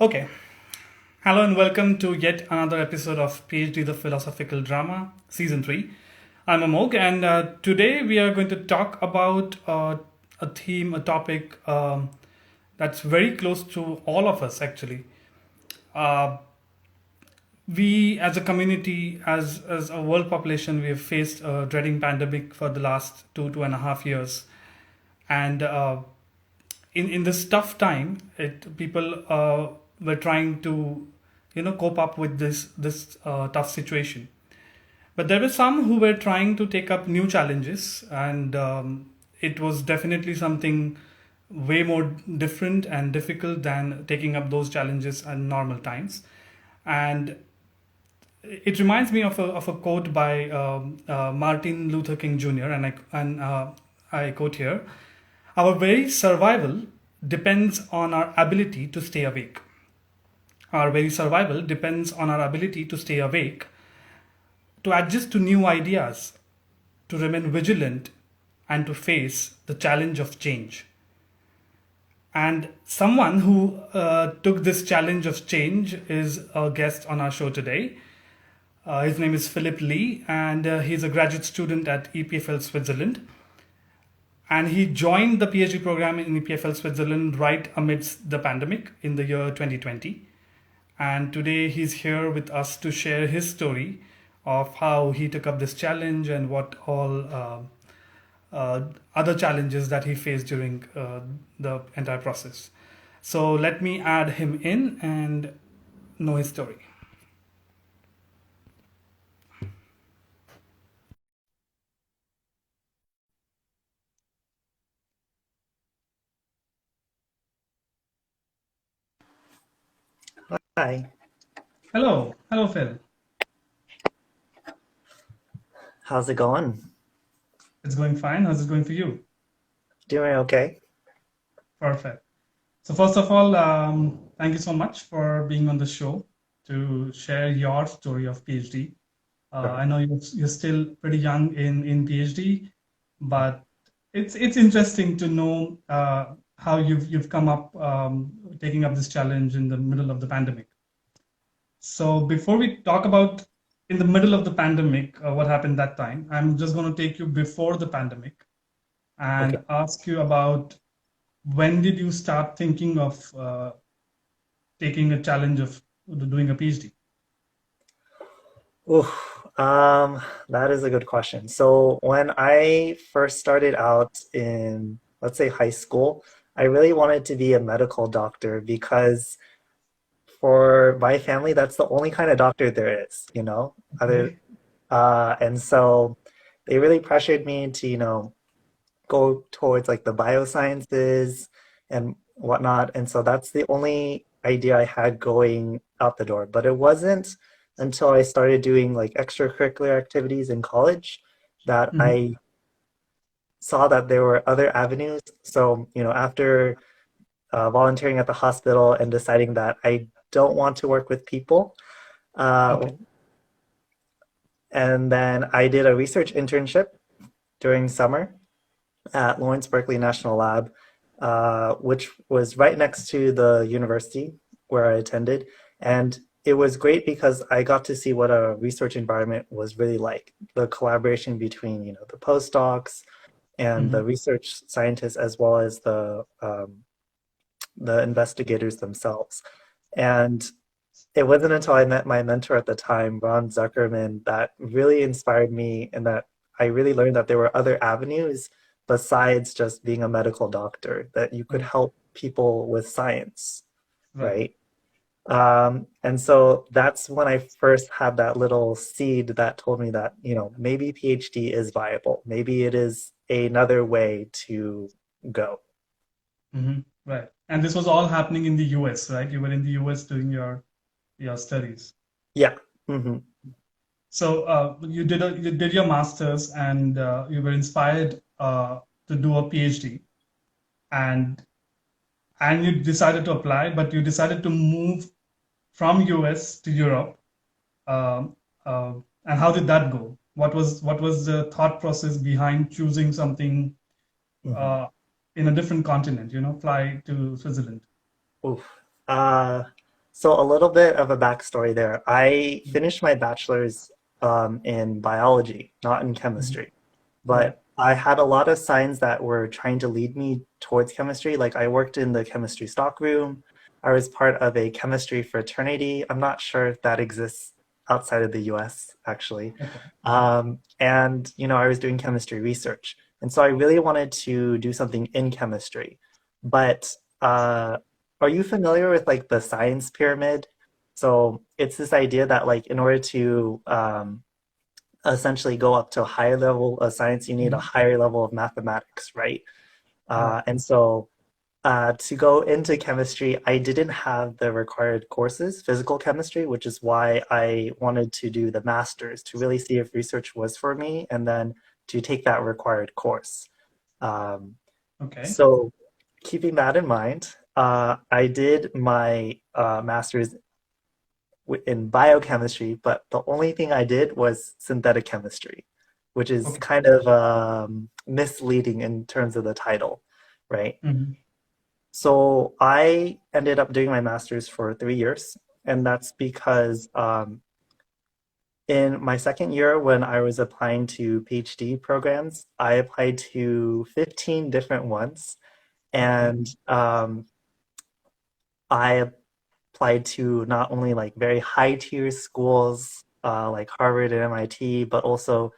Okay. Hello and welcome to yet another episode of PhD the Philosophical Drama, Season 3. I'm Amogh, and today we are going to talk about a theme, a topic that's very close to all of us actually. Uh, we as a community, as a world population, we have faced a dreading pandemic for the last 2.5 years. And in this tough time, people were trying to, cope up with this tough situation. But there were some who were trying to take up new challenges, and it was definitely something way more different and difficult than taking up those challenges in normal times. And it reminds me of a quote by Martin Luther King Jr. I quote here: "Our very survival depends on our ability to stay awake. Our very survival depends on our ability to stay awake, to adjust to new ideas, to remain vigilant, and to face the challenge of change." And someone who took this challenge of change is a guest on our show today. His name is Phillippe, and he's a graduate student at EPFL Switzerland. And he joined the PhD program in EPFL Switzerland right amidst the pandemic in the year 2020. And today he's here with us to share his story of how he took up this challenge and what all other challenges that he faced during the entire process. So let me add him in and know his story. Hi, Hello, Phil. how's it going? It's going fine. How's it going for you? Doing okay? Perfect. So first of all, thank you so much for being on the show to share your story of PhD. Sure. I know you're still pretty young in PhD, but it's interesting to know how you've come up taking up this challenge in the middle of the pandemic. So before we talk about in the middle of the pandemic, what happened that time, I'm just going to take you before the pandemic Okay. and ask you about when did you start thinking of taking a challenge of doing a PhD? Ooh, that is a good question. So when I first started out in, let's say, high school, I really wanted to be a medical doctor because for my family, that's the only kind of doctor there is, Other, Okay. and so they really pressured me to, go towards like the biosciences and whatnot. And so that's the only idea I had going out the door. But it wasn't until I started doing like extracurricular activities in college that Mhm. I saw that there were other avenues. So, after volunteering at the hospital and deciding that I don't want to work with people, uh, Okay. and then I did a research internship during summer at Lawrence Berkeley National Lab, which was right next to the university where I attended. And it was great because I got to see what a research environment was really like. The collaboration between, the postdocs and the Mhm. research scientists, as well as the investigators themselves. And it wasn't until I met my mentor at the time, Ron Zuckerman, that really inspired me and that I really learned that there were other avenues besides just being a medical doctor, that you could Right. help people with science, Right. right? And so that's when I first had that little seed that told me that, maybe PhD is viable. Maybe it is another way to go. Right. And this was all happening in the US, right? You were in the US doing your studies. Yeah. hmm So you did your masters and you were inspired to do a PhD, and you decided to apply, but you decided to move from US to Europe. Um, uh, and how did that go? What was the thought process behind choosing something hmm uh, in a different continent? Fly to Switzerland. Oof. So a little bit of a backstory there. I finished my bachelor's in biology, not in Mhm. chemistry. Right. But I had a lot of signs that were trying to lead me towards chemistry. Like I worked in the chemistry stockroom. I was part of a chemistry fraternity. I'm not sure if that exists outside of the US, actually. Okay. And I was doing chemistry research. And so I really wanted to do something in chemistry. But are you familiar with like the science pyramid? So it's this idea that like in order to essentially go up to a higher level of science, you need a Mhm. higher level of mathematics, right? Right. And so to go into chemistry, I didn't have the required courses, physical chemistry, which is why I wanted to do the master's to really see if research was for me and then to take that required course. Um, Okay. so keeping that in mind, I did my master's in biochemistry, but the only thing I did was synthetic chemistry, which is Okay. kind of misleading in terms of the title, right? Mhm. So I ended up doing my master's for 3 years, and that's because in my second year, when I was applying to PhD programs, I applied to 15 different ones, Okay. and I applied to not only like very high tier schools like Harvard and MIT, but also,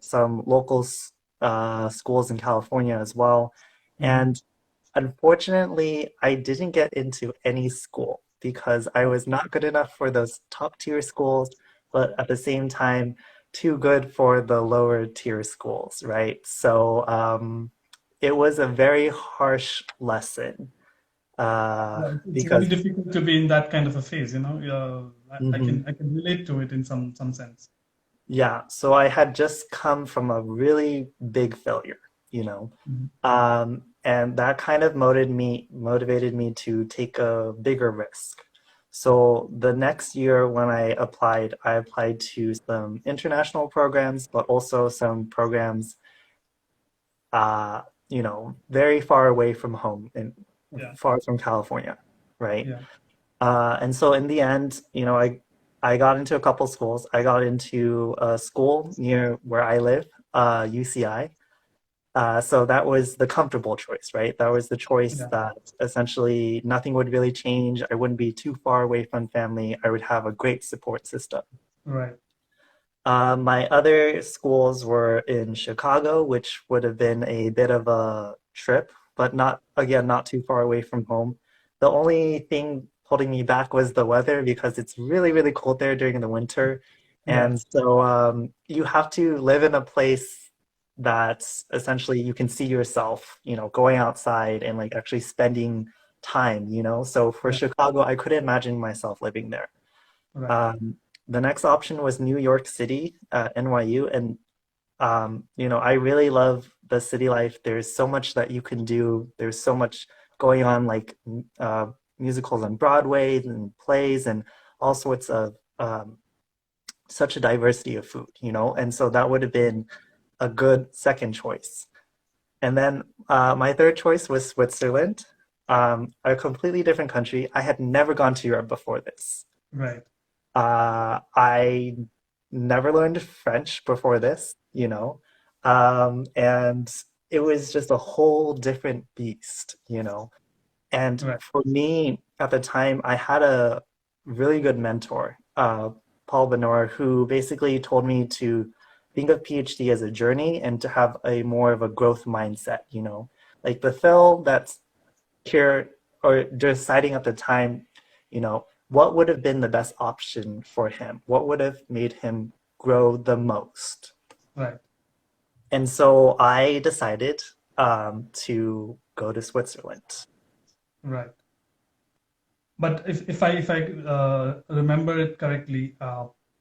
some local schools in California as well. Mhm. And unfortunately, I didn't get into any school because I was not good enough for those top tier schools, but at the same time, too good for the lower tier schools, right? So it was a very harsh lesson Yeah, it's very because difficult to be in that kind of a phase, you know. I mhm. can relate to it in some sense. Yeah, so I had just come from a really big failure, you know. Mhm. And that kind of motivated me to take a bigger risk. So the next year when I applied to some international programs, but also some programs very far away from home and Yeah. far from California, right? Yeah. And so in the end, I got into a couple schools. I got into a school near where I live, UCI. So that was the comfortable choice, right? That was the choice Yeah. that essentially nothing would really change. I wouldn't be too far away from family. I would have a great support system. Right. My other schools were in Chicago, which would have been a bit of a trip, but not, again, not too far away from home. The only thing holding me back was the weather because it's really, really cold there during the winter. Yeah. And so you have to live in a place that essentially you can see yourself, going outside and like actually spending time. So for Yeah. Chicago, I couldn't imagine myself living there. Right. Um, the next option was New York City, NYU, and I really love the city life. There's so much that you can do. There's so much going on, like musicals on Broadway and plays, and all sorts of such a diversity of food. And so that would have been a good second choice. And then my third choice was Switzerland, a completely different country. I had never gone to Europe before this. Right. I never learned French before this, and it was just a whole different beast. And Right. for me at the time, I had a really good mentor, Paul Benor, who basically told me to think of PhD as a journey and to have a more of a growth mindset. Like the Phil that's here or deciding at the time, what would have been the best option for him? What would have made him grow the most? Right. And so I decided to go to Switzerland. Right. But if I remember it correctly,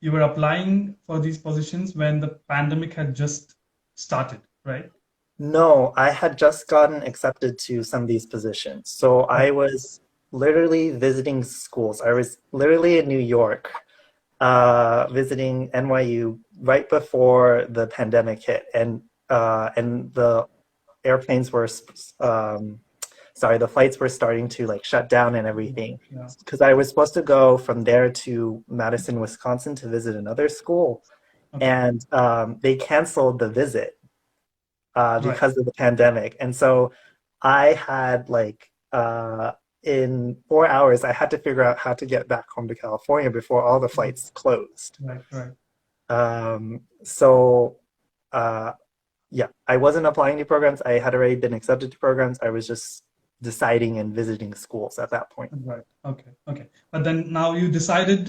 you were applying for these positions when the pandemic had just started, right? No, I had just gotten accepted to some of these positions. So I Okay. was literally visiting schools. I was literally in New York, visiting NYU right before the pandemic hit, and the airplanes were sorry, the flights were starting to like shut down and everything. Yeah. Because I was supposed to go from there to Madison, Wisconsin to visit another school, Okay. and they canceled the visit Right. because of the pandemic. And so I had like in 4 hours, I had to figure out how to get back home to California before all the flights closed. Right. Right. So uh, yeah, I wasn't applying to programs. I had already been accepted to programs. I was just deciding and visiting schools at that point. Right. Okay. Okay. But then now you decided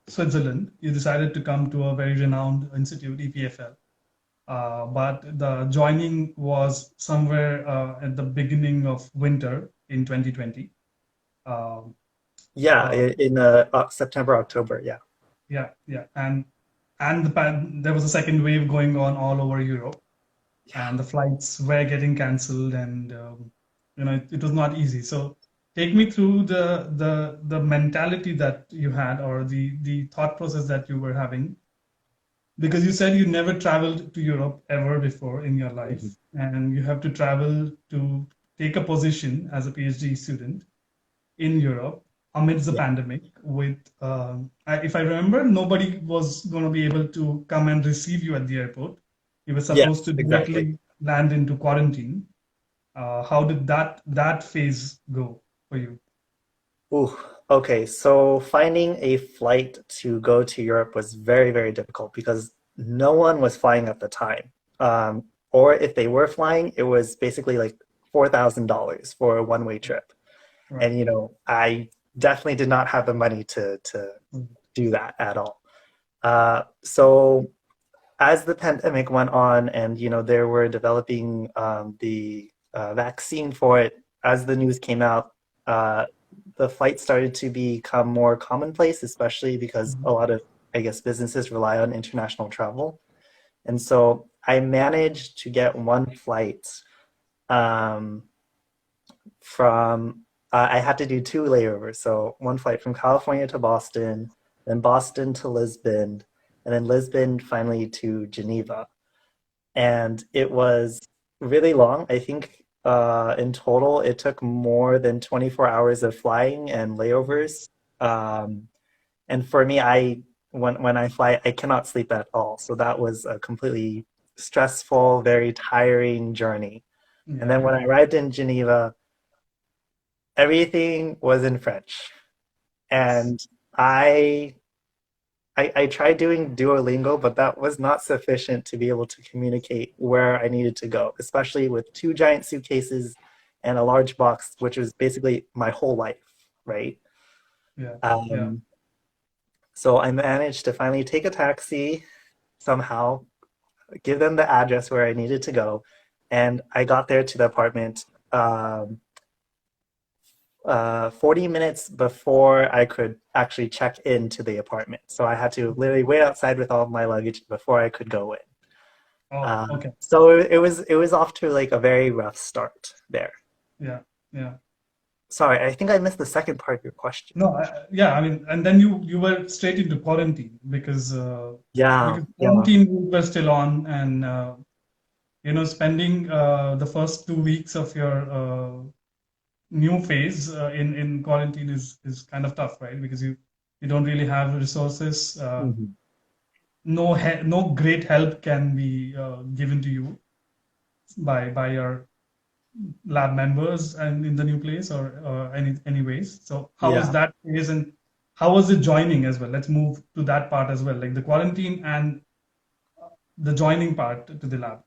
Switzerland. You decided to come to a very renowned institute, EPFL. But the joining was somewhere at the beginning of winter in 2020. Um, Yeah, uh, in September, October. Yeah. yeah, yeah, and there was a second wave going on all over Europe, Yeah. and the flights were getting cancelled, and it was not easy. So take me through the mentality that you had, or the thought process that you were having, because you said you never traveled to Europe ever before in your Mhm. life, and you have to travel to take a position as a PhD student in Europe amidst the Yeah. pandemic. If I remember, nobody was going to be able to come and receive you at the airport. You were supposed Yes, to exactly. directly land into quarantine. How did that phase go for you? Ooh, okay. So finding a flight to go to Europe was very, very difficult because no one was flying at the time. Or if they were flying, it was basically like $4,000 for a one-way trip. Right. And I definitely did not have the money to Mm. do that at all. So as the pandemic went on and they were developing the vaccine for it, as the news came out, uh, the flights started to become more commonplace, especially because Mhm. a lot of, I guess, businesses rely on international travel. And so I managed to get one flight um, from, I had to do two layovers. So one flight from California to Boston, then Boston to Lisbon, and then Lisbon finally to Geneva. And it was really long. I think in total it took more than 24 hours of flying and layovers. Um, and for me, when I fly, I cannot sleep at all. So that was a completely stressful, very tiring journey. And Yeah, then when I arrived in Geneva, everything was in French. And I I tried doing Duolingo, but that was not sufficient to be able to communicate where I needed to go, especially with two giant suitcases and a large box, which was basically my whole life, right? yeah, yeah. Um, so I managed to finally take a taxi somehow, give them the address where I needed to go, and I got there to the apartment 40 minutes before I could actually check into the apartment. So I had to literally wait outside with all of my luggage before I could go in. Oh, okay. So it was off to like a very rough start there. Yeah, yeah. Sorry, I think I missed the second part of your question. No, yeah. I mean, and then you were straight into quarantine Yeah, because yeah. quarantine rules were still on, and spending the first 2 weeks of your new phase in quarantine is kind of tough, right? Because you don't really have resources. Mhm. No great help can be given to you by your lab members and in the new place or anyways. So how was Yeah. that phase, and how was it joining as well? Let's move to that part as well, like the quarantine and the joining part to the lab.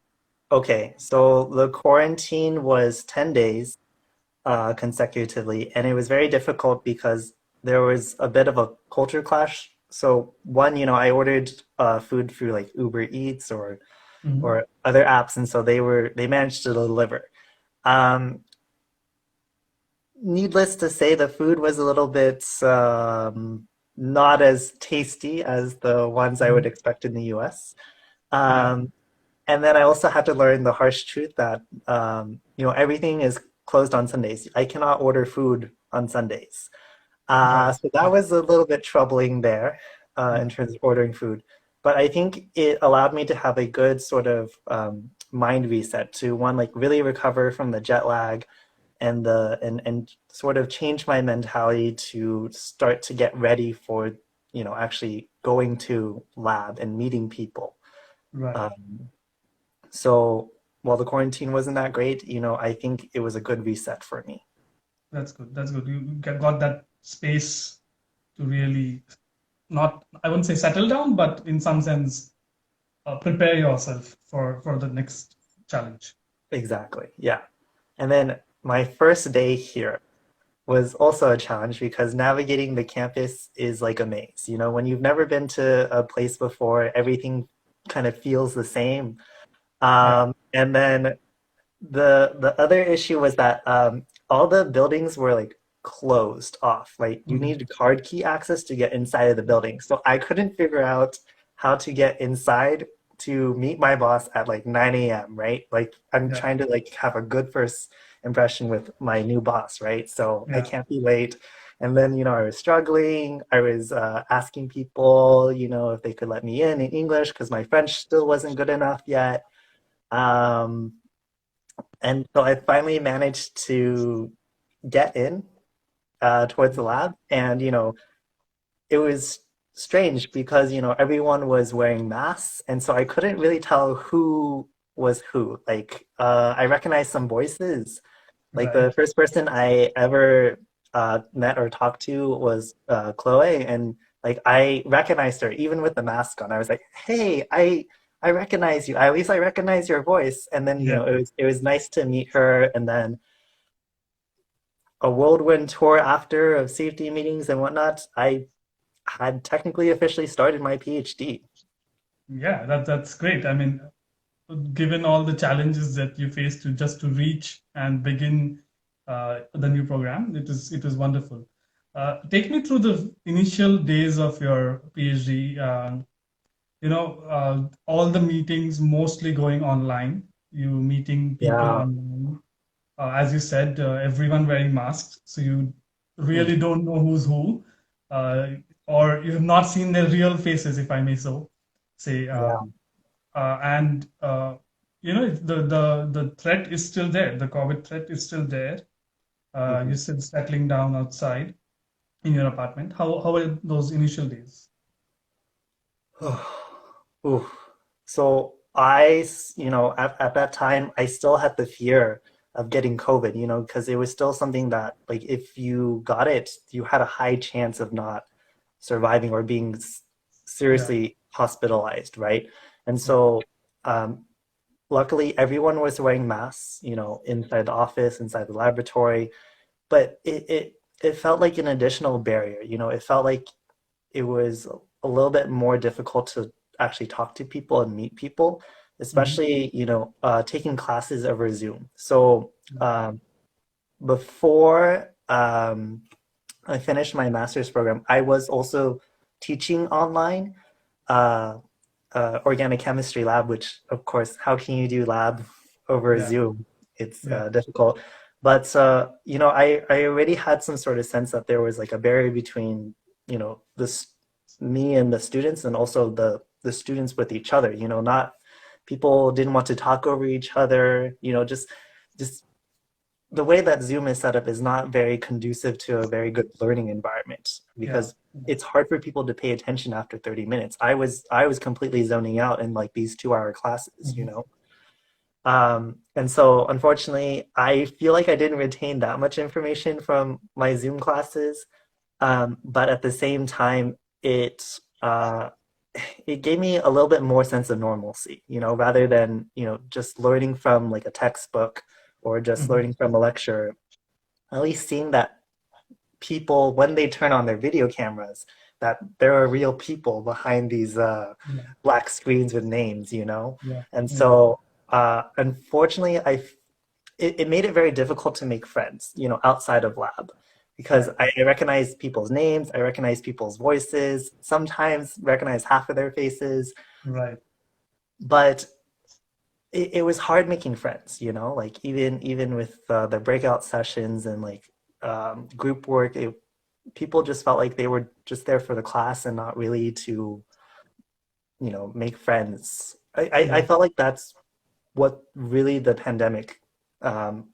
Okay, so the quarantine was 10 days consecutively, and it was very difficult because there was a bit of a culture clash. So one, I ordered food through like Uber Eats Mhm. or other apps, and so they managed to deliver. Um, Needless to say, the food was a little bit not as tasty as the ones I would Mhm. expect in the US. Yeah. Um, and then I also had to learn the harsh truth that everything is closed on Sundays. I cannot order food on Sundays. Right. So that was a little bit troubling there in Yeah. terms of ordering food. But I think it allowed me to have a good sort of mind reset to one, like really recover from the jet lag and sort of change my mentality to start to get ready for, actually going to lab and meeting people. Right. Um, so while the quarantine wasn't that great, I think it was a good reset for me. That's good. That's good. You got that space to really not, I wouldn't say settle down, but in some sense, prepare yourself for the next challenge. Exactly. Yeah. And then my first day here was also a challenge because navigating the campus is like a maze. When you've never been to a place before, everything kind of feels the same. Yeah. And then the other issue was that all the buildings were like closed off. Like you Mhm. needed card key access to get inside of the building. So I couldn't figure out how to get inside to meet my boss at like 9 a.m., right? Like I'm Yeah. trying to like have a good first impression with my new boss, right? So I Yeah. can't be late. And then, I was struggling. I was asking people, if they could let me in English because my French still wasn't good enough yet. Um, and so I finally managed to get in towards the lab. And, it was strange because, everyone was wearing masks. And so I couldn't really tell who was who. Like, I recognized some voices. Like, the Right. first person I ever met or talked to was Chloe. And, like, I recognized her even with the mask on. I was like, hey, I recognize you. At least I recognize your voice. And then, Yeah. it was nice to meet her. And then a whirlwind tour after of safety meetings and whatnot, I had technically officially started my PhD. Yeah. That's great. I mean, given all the challenges that you faced to reach and begin the new program, it is wonderful. Take me through the initial days of your PhD. All the meetings mostly going online. You meeting people Yeah. online. As you said, everyone wearing masks, so you Mm. really don't know who's who, uh, or you have not seen their real faces, if I may so say. Yeah. And the threat is still there. The COVID threat is still there. Mhm. You're still settling down outside in your apartment. How are those initial days? Oof. So at that time, I still had the fear of getting COVID, because it was still something that, like, if you got it, you had a high chance of not surviving or being Yeah, seriously hospitalized, right? And yeah, so, um, luckily, everyone was wearing masks, inside the office, inside the laboratory, but it felt like an additional barrier. It felt like it was a little bit more difficult to actually talk to people and meet people, hmm, especially, taking classes over Zoom. So right, before I finished my master's program, I was also teaching online, uh, organic chemistry lab, which, of course, how can you do lab over yeah, Zoom? It's yeah, difficult. But, I already had some sort of sense that there was like a barrier between, this me and the students, and also the students with each other. Not people didn't want to talk over each other. Just the way that Zoom is set up is not very conducive to a very good learning environment yeah, because it's hard for people to pay attention after 30 minutes. I was completely zoning out in like these 2 hour classes, mhm, And so unfortunately, I feel like I didn't retain that much information from my Zoom classes. But at the same time, it gave me a little bit more sense of normalcy, rather than, just learning from like a textbook or just mhm, learning from a lecture, at least seeing that people, when they turn on their video cameras, that there are real people behind these yeah, black screens with names. yeah, And yeah, so, unfortunately, it made it very difficult to make friends, outside of lab. Because right, I recognize people's names, I recognize people's voices, sometimes recognize half of their faces, right, but it was hard making friends, like even with the breakout sessions and like group work, people just felt like they were just there for the class and not really to, make friends. I yeah, felt like that's what really the pandemic um,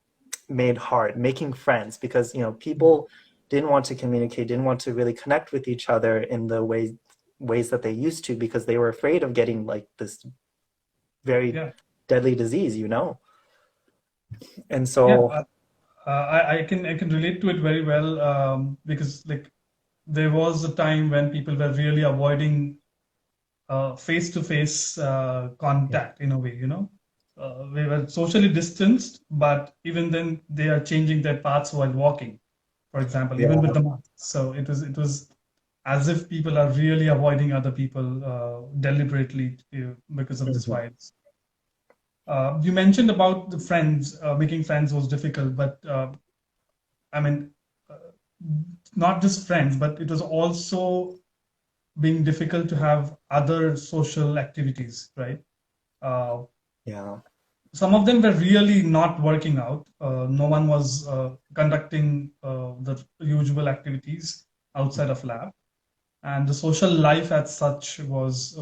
made hard, making friends, because people didn't want to communicate, didn't want to really connect with each other in the ways that they used to, because they were afraid of getting like this very Yeah. deadly disease. And Yeah. so I can relate to it very well, because like there was a time when people were really avoiding face-to-face yeah, contact in a way, you know. We were socially distanced, but even then they are changing their paths while walking, for example, even with yeah, the mask. So it was as if people are really avoiding other people deliberately because of this mhm, virus. You mentioned about the friends, making friends was difficult, but I mean, uh, not just friends, but it was also being difficult to have other social activities, right? Uh, yeah, some of them were really not working out. No one was conducting the usual activities outside of lab, and the social life as such was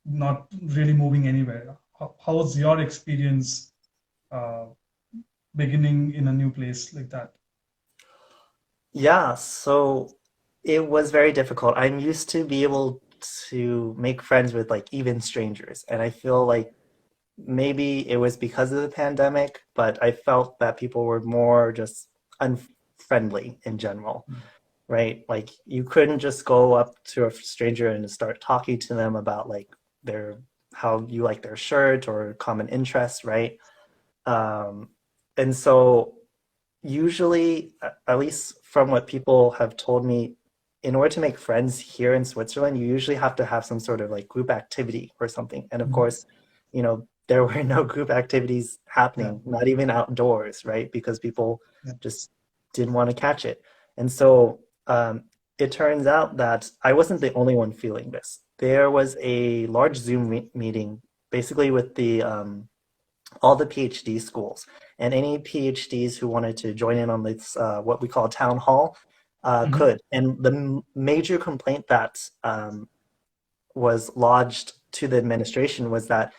not really moving anywhere. How was your experience uh, beginning in a new place like that? yeah. So it was very difficult. I'm used to be able to make friends with like even strangers, and I feel like maybe it was because of the pandemic, but I felt that people were more just unfriendly in general, right? Like you couldn't just go up to a stranger and start talking to them about like their how you like their shirt or common interests, right? Um, and so usually, at least from what people have told me, in order to make friends here in Switzerland, you usually have to have some sort of like group activity or something. And of Mhm. course, there were no group activities Yeah, happening, not even outdoors, right? Because people yeah. just didn't want to catch it. And so it turns out that I wasn't the only one feeling this. There was a large Zoom meeting, basically with the all the PhD schools, and any PhDs who wanted to join in on this what we call town hall Mhm. could. And the major complaint that was lodged to the administration was that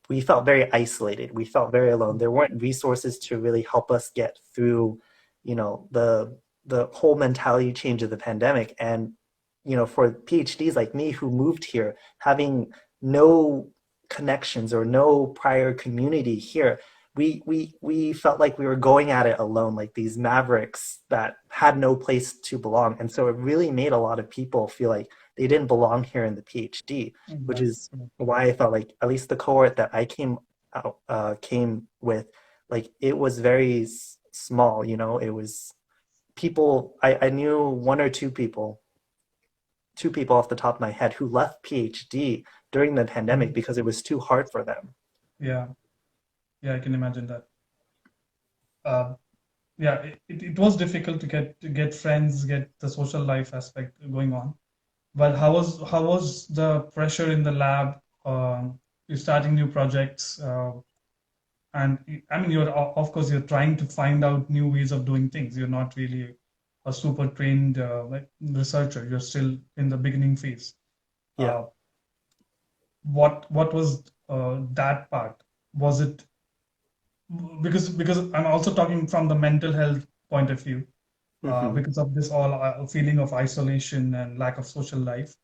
we felt very isolated, we felt very alone. There weren't resources to really help us get through the whole mentality change of the pandemic. And for PhDs like me who moved here, having no connections or no prior community here, we felt like we were going at it alone, like these mavericks that had no place to belong. And so it really made a lot of people feel like they didn't belong here in the PhD, which Right. is why I felt like at least the cohort that I came with, like it was very small. It was people. I knew one or two people off the top of my head who left PhD during the pandemic Mhm. because it was too hard for them. Yeah, yeah, I can imagine that. Uh, yeah, it was difficult to get friends, get the social life aspect going on. But how was the pressure in the lab? You're starting new projects, and I mean, of course you're trying to find out new ways of doing things. You're not really a super trained like researcher. You're still in the beginning phase. Yeah. Uh, what was that part? Was it because I'm also talking from the mental health point of view, Hmm. because of this all feeling of isolation and lack of social life.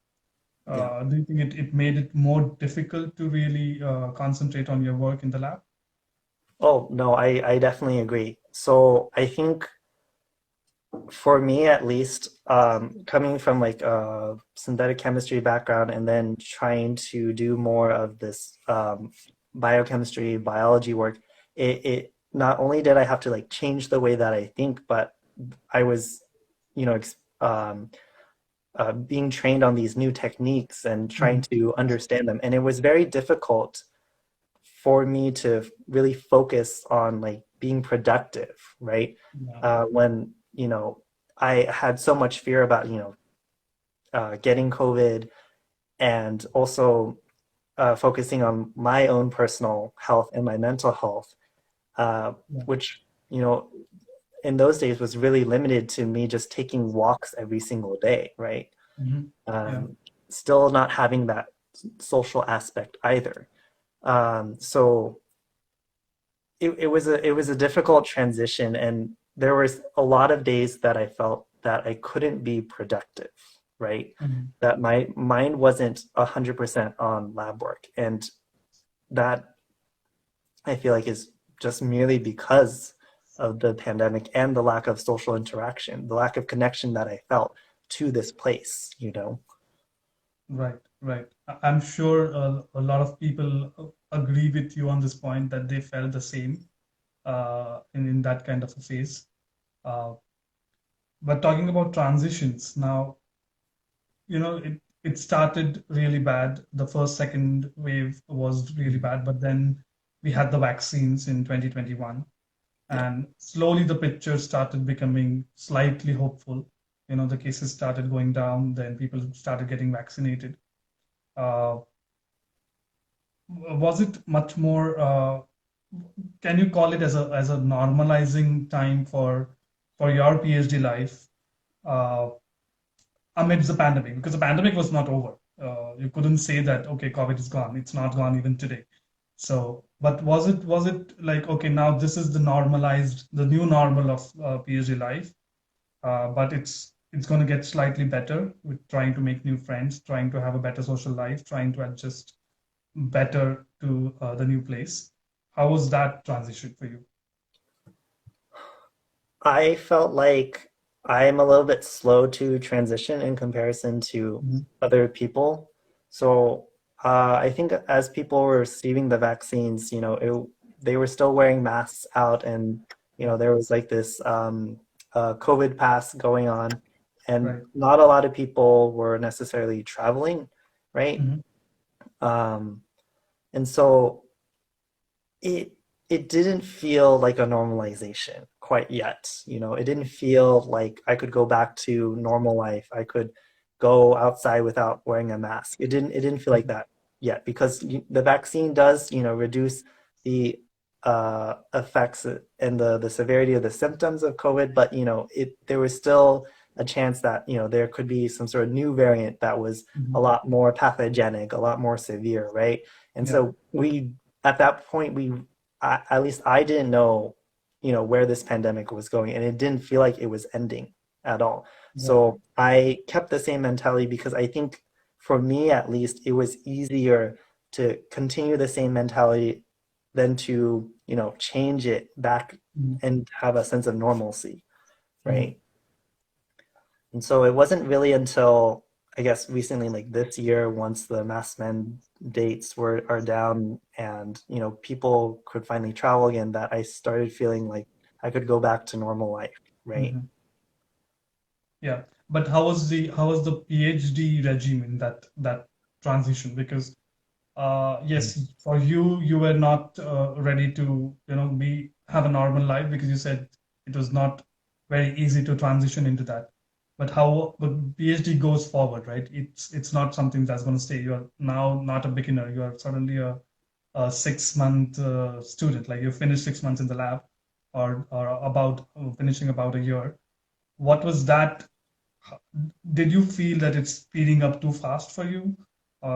Yeah. Do you think it made it more difficult to really concentrate on your work in the lab? Oh, no, I definitely agree. So I think for me at least, coming from like a synthetic chemistry background and then trying to do more of this biochemistry, biology work, it not only did I have to like change the way that I think, but I was, you know, being trained on these new techniques and trying Mhm. to understand them. And it was very difficult for me to really focus on like being productive, right? Yeah. When, I had so much fear about, getting COVID, and also focusing on my own personal health and my mental health, uh, Yeah. which, you know, in those days was really limited to me just taking walks every single day, right? Mhm. Yeah. Um, Still not having that social aspect either. So it was a difficult transition, and there was a lot of days that I felt that I couldn't be productive, right? Mhm. That my mind wasn't 100% on lab work, and that I feel like is just merely because of the pandemic and the lack of social interaction, the lack of connection that I felt to this place, you know? Right, right. I'm sure a lot of people agree with you on this point that they felt the same in that kind of a phase. Uh, but talking about transitions now, it started really bad. The first, second wave was really bad, but then we had the vaccines in 2021, Yeah. and slowly the picture started becoming slightly hopeful. The cases started going down, then people started getting vaccinated. Uh, was it much more, can you call it as a normalizing time for your PhD life uh, amidst the pandemic? Because the pandemic was not over. You couldn't say that, okay, COVID is gone. It's not gone even today. So, but was it like, okay, now this is the new normal of PhD life, but it's going to get slightly better with trying to make new friends, trying to have a better social life, trying to adjust better to the new place. How was that transition for you? I felt like I'm a little bit slow to transition in comparison to Mhm. other people. So I think as people were receiving the vaccines, they were still wearing masks out, and there was like this COVID pass going on, and Right. not a lot of people were necessarily traveling, right? Mhm. Um, and so it it didn't feel like a normalization quite yet. It didn't feel like I could go back to normal life. I could go outside without wearing a mask. It didn't feel like Mhm. that yet because the vaccine does, reduce the effects and the severity of the symptoms of COVID, but there was still a chance that there could be some sort of new variant that was a Mhm. lot more pathogenic, a lot more severe, right? And Yeah. so we at that point at least I didn't know where this pandemic was going, and it didn't feel like it was ending at all. Right. So I kept the same mentality because I think for me at least it was easier to continue the same mentality than to change it back Mhm. and have a sense of normalcy, Mhm. right? And so it wasn't really until I guess recently, like this year, once the mask mandates are down and people could finally travel again, that I started feeling like I could go back to normal life, right? Mhm. Yeah. But how was the PhD regime in that transition? Because yes, for you, you were not ready to, be have a normal life because you said it was not very easy to transition into that. But PhD goes forward, right? It's not something that's going to stay. You're now not a beginner. You are suddenly a 6 month student. Like you finished 6 months in the lab, or about finishing about a year. What was that? Did you feel that it's speeding up too fast for you,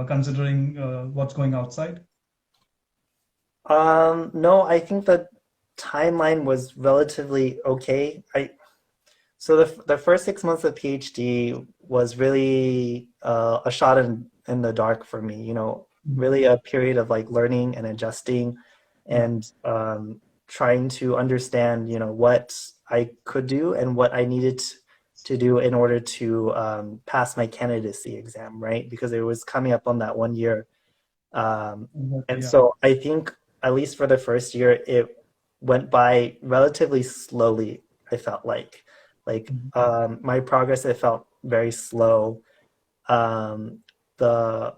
considering what's going outside? No, I think the timeline was relatively okay. So the first 6 months of PhD was really a shot in the dark for me, Mhm. really a period of like learning and adjusting Yeah. and trying to understand, what I could do and what I needed to do in order to pass my candidacy exam, right? Because it was coming up on that 1 year. Exactly. And Yeah. so I think at least for the first year, it went by relatively slowly, I felt like. Like Mhm. my progress, it felt very slow. Um, the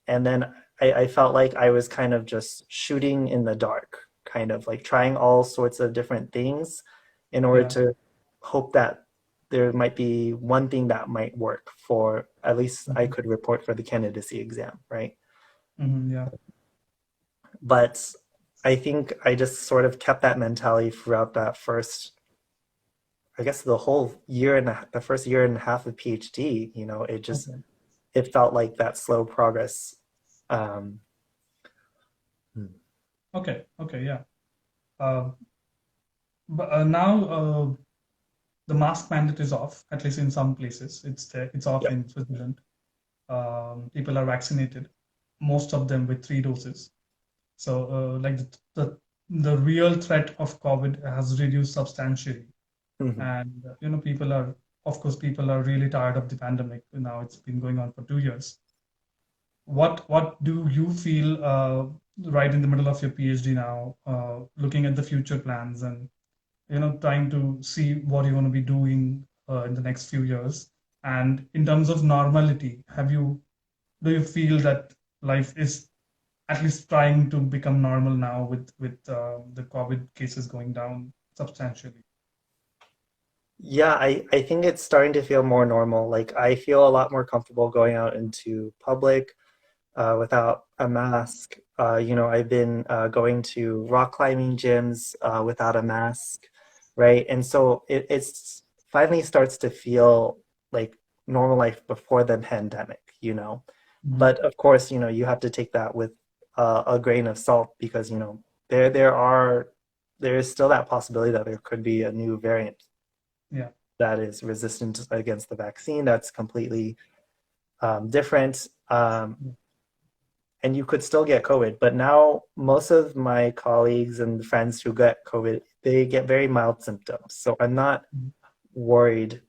and then I felt like I was kind of just shooting in the dark, kind of like trying all sorts of different things in order Yeah. to hope that there might be one thing that might work for at least I Mhm. could report for the candidacy exam, right? Mhm. Yeah. But I think I just sort of kept that mentality throughout that first, I guess the whole the first year and a half of PhD, Okay. it felt like that slow progress. Um, Okay. Okay. Yeah. Uh, but now the mask mandate is off, at least in some places. It's there. It's off Yep. in Switzerland. People are vaccinated, most of them with 3 doses. So, like the real threat of COVID has reduced substantially, Mhm. and people are, of course, people are really tired of the pandemic. Now it's been going on for 2 years. What do you feel right in the middle of your PhD now, looking at the future plans and trying to see what you're going to be doing in the next few years? And in terms of normality, do you feel that life is at least trying to become normal now with the COVID cases going down substantially? Yeah, I think it's starting to feel more normal. Like I feel a lot more comfortable going out into public without a mask. I've been going to rock climbing gyms without a mask, right? And so it's finally starts to feel like normal life before the pandemic. Mhm. But of course, you have to take that with a grain of salt because, there is still that possibility that there could be a new variant Yeah, that is resistant against the vaccine that's completely different. And you could still get COVID. But now, most of my colleagues and friends who get COVID, they get very mild symptoms. So I'm not mhm. worried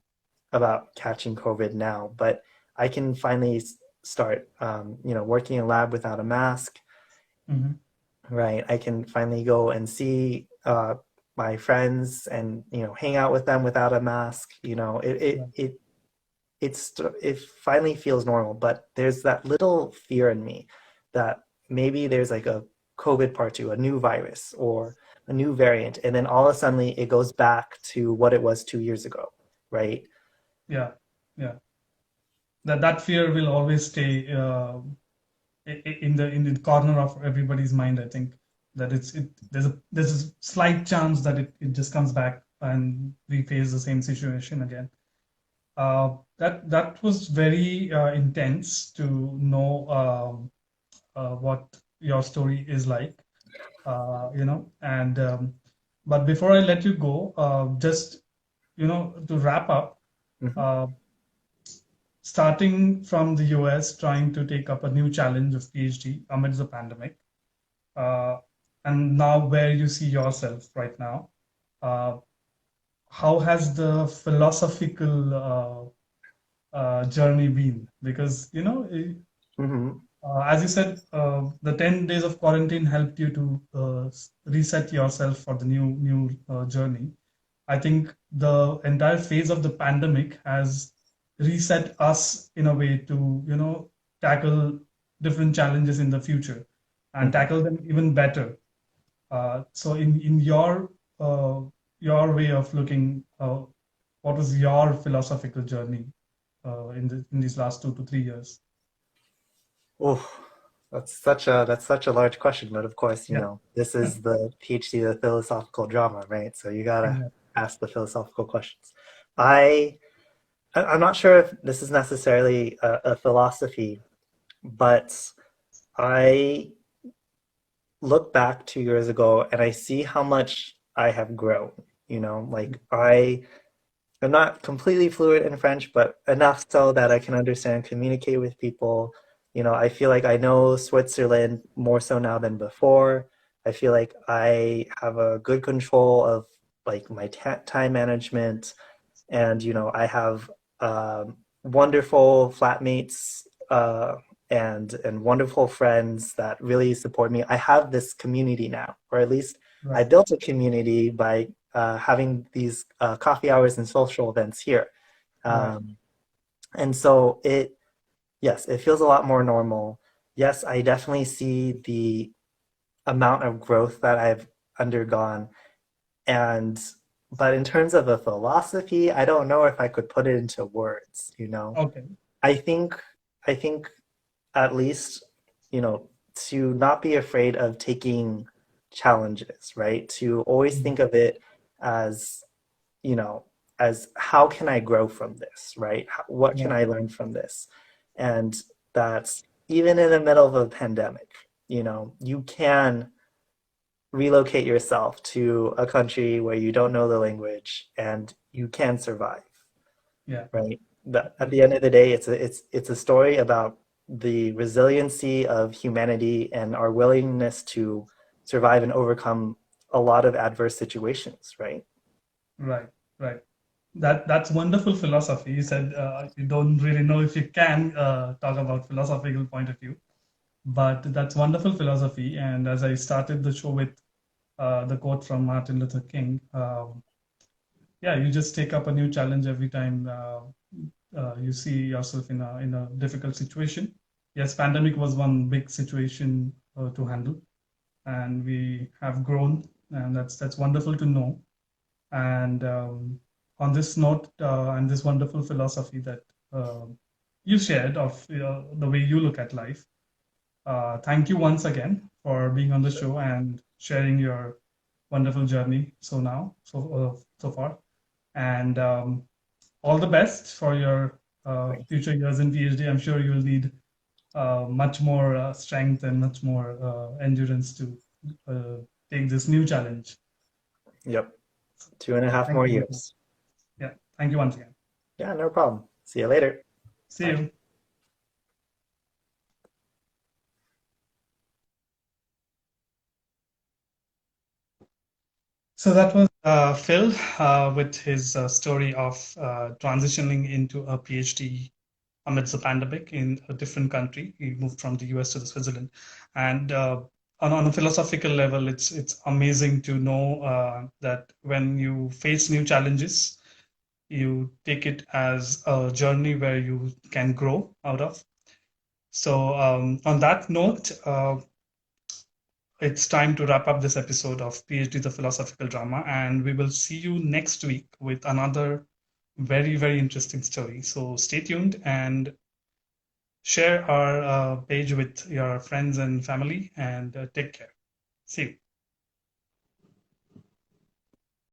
about catching COVID now, but I can finally start, working in a lab without a mask, Mhm. right? I can finally go and see my friends and, hang out with them without a mask. Yeah, It finally feels normal, but there's that little fear in me that maybe there's like a COVID part two, a new virus or a new variant, and then all of a sudden it goes back to what it was 2 years ago, right? yeah, yeah. That fear will always stay in the corner of everybody's mind. I think that there's a slight chance that it just comes back and we face the same situation again. That was very intense to know what your story is like, and but before I let you go, just to wrap up, Mhm. uh, starting from the US, trying to take up a new challenge of PhD amidst the pandemic, uh, and now where you see yourself right now, uh, how has the philosophical journey been? Because Mhm. as you said, the 10 days of quarantine helped you to reset yourself for the new journey. I think the entire phase of the pandemic has reset us in a way to tackle different challenges in the future and Mhm. tackle them even better. So in uh, your way of looking, what was your philosophical journey in these last 2 to 3 years? Oh, that's such a large question, but of course, Yeah, this is the PhD, the philosophical drama, right? So you gotta exactly. ask the philosophical questions. I I'm not sure if this is necessarily a philosophy, but I look back 2 years ago and I see how much I have grown. Like I am not completely fluent in French, but enough so that I can understand and communicate with people. I feel like I know Switzerland more so now than before. I feel like I have a good control of like my time management, and I have wonderful flatmates and wonderful friends that really support me. I have this community now, or at least I Right, built a community by having these coffee hours and social events here. right. um, and so yes, it feels a lot more normal. Yes, I definitely see the amount of growth that I've undergone, and but in terms of a philosophy, I don't know if I could put it into words. Okay. I think I think at least, to not be afraid of taking challenges, right? To always Mhm. think of it as, you know, as how can I grow from this, right? What can Right. I learn from this? And that even in the middle of a pandemic, you can relocate yourself to a country where you don't know the language and you can survive, Yeah. right? But at Yeah. the end of the day, it's a story about the resiliency of humanity and our willingness to survive and overcome a lot of adverse situations, right? Right. Right. That's wonderful philosophy. You said you don't really know if you can talk about philosophical point of view, but that's wonderful philosophy. And as I started the show with the quote from Martin Luther King, yeah, you just take up a new challenge every time you see yourself in a difficult situation. Yes, pandemic was one big situation to handle, and we have grown, and that's wonderful to know. And on this note, and this wonderful philosophy that uh, you shared of the way you look at life, thank you once again for being on the show and sharing your wonderful journey so far. And all the best for your future years in PhD. I'm sure you will need much more strength and much more endurance to uh, take this new challenge. Yep. 2.5 Thank more you once again. years. Yeah, thank you once again. Yeah, no problem. See you later. See Bye. you. So that was Phil with his story of transitioning into a PhD amidst the pandemic in a different country. He moved from the US to the Switzerland, and on a philosophical level, it's amazing to know that when you face new challenges, you take it as a journey where you can grow out of. So on that note, it's time to wrap up this episode of PhD the Philosophical Drama, and we will see you next week with another very interesting story. So stay tuned and share our page with your friends and family, and take care. See you.